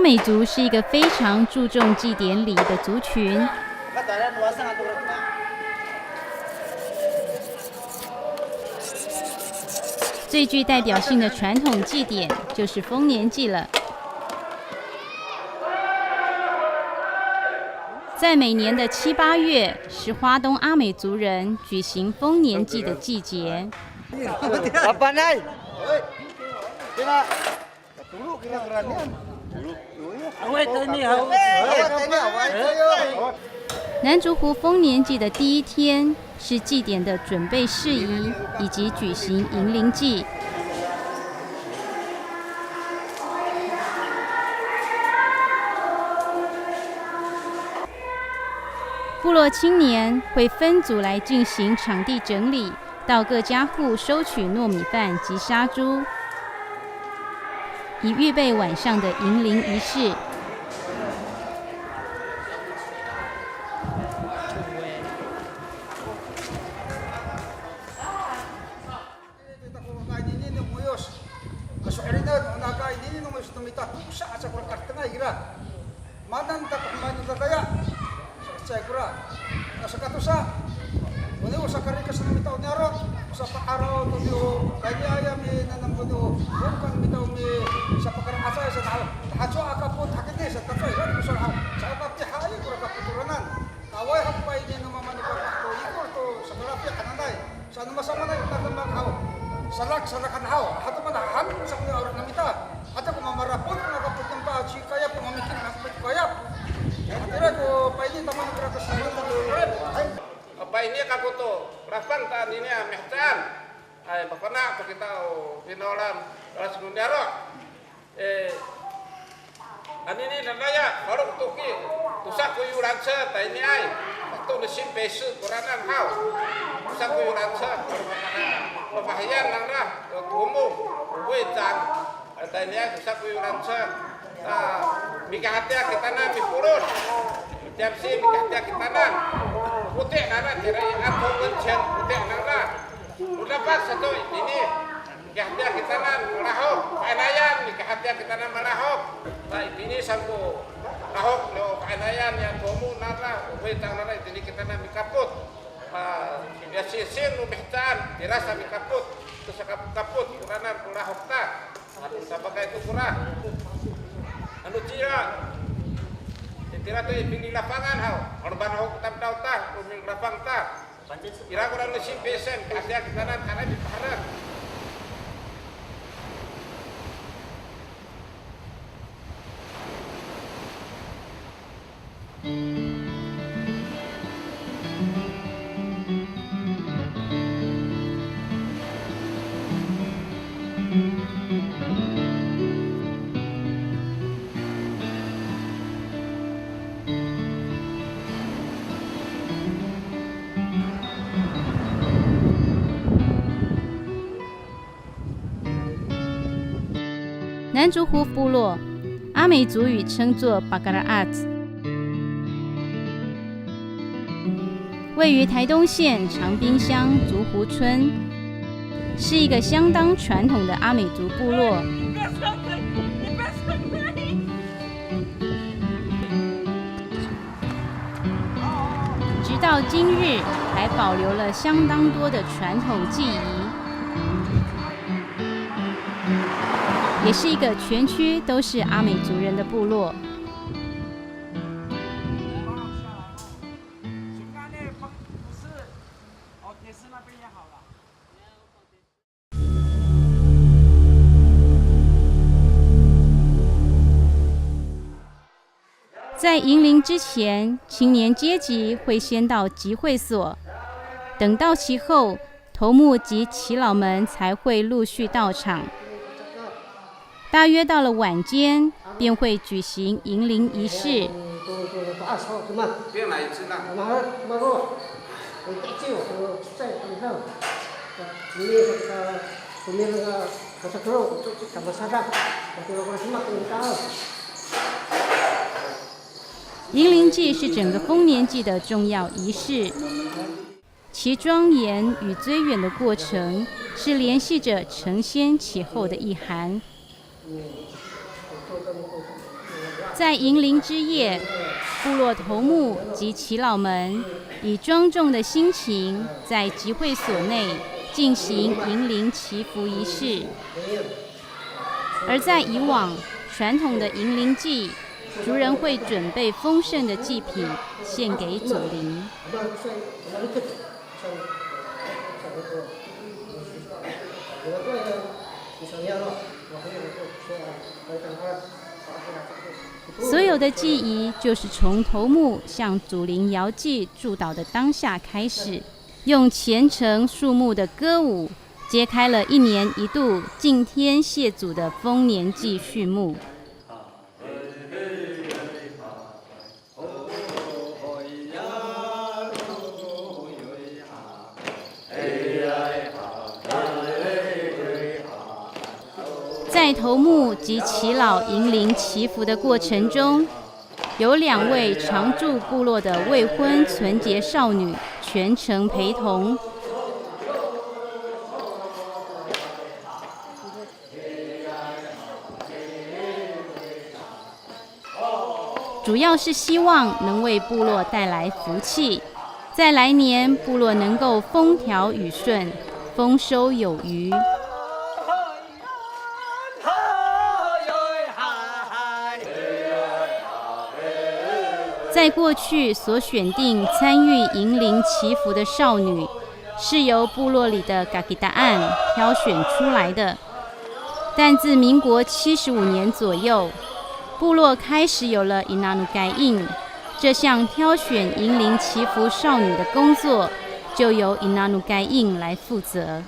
美族是一个非常注重祭典礼的族群。最具代表性的传统祭典就是丰年祭了。在每年的7、8月，是花东阿美族人举行丰年祭的季节。南竹湖丰年祭的第一天是祭典的准备事宜以及举行迎灵祭。部落青年会分组来进行场地整理，到各家户收取糯米饭及杀猪，以预备晚上的迎灵仪式。南竹湖部落阿美族语称作巴嘎拉阿兹，位于台东县长滨乡竹湖村，是一个相当传统的阿美族部落。直到今日，还保留了相当多的传统技艺。也是一个全区都是阿美族人的部落。在迎灵之前，青年阶级会先到集会所，等到其后，头目及耆老们才会陆续到场。大约到了晚间，便会举行迎灵仪式。迎灵祭是整个丰年祭的重要仪式，其庄严与追远的过程，是联系着承先启后的意涵。在迎灵之夜，部落头目及耆老们以庄重的心情，在集会所内进行迎灵祈福仪式。而在以往传统的迎灵祭，族人会准备丰盛的祭品献给祖灵。所有的祭仪就是从头目向祖灵摇祭祝祷的当下开始，用虔诚肃穆的歌舞揭开了1年1度敬天谢祖的丰年祭序幕。在头目及耆老迎灵祈福的过程中，有2位常驻部落的未婚纯洁少女全程陪同。主要是希望能为部落带来福气，在来年部落能够风调雨顺，丰收有余。在过去所选定参与迎灵祈福的少女，是由部落里的嘎吉达案挑选出来的。但自民国75年左右，部落开始有了伊纳努盖印这项挑选迎灵祈福少女的工作，就由伊纳努盖印来负责。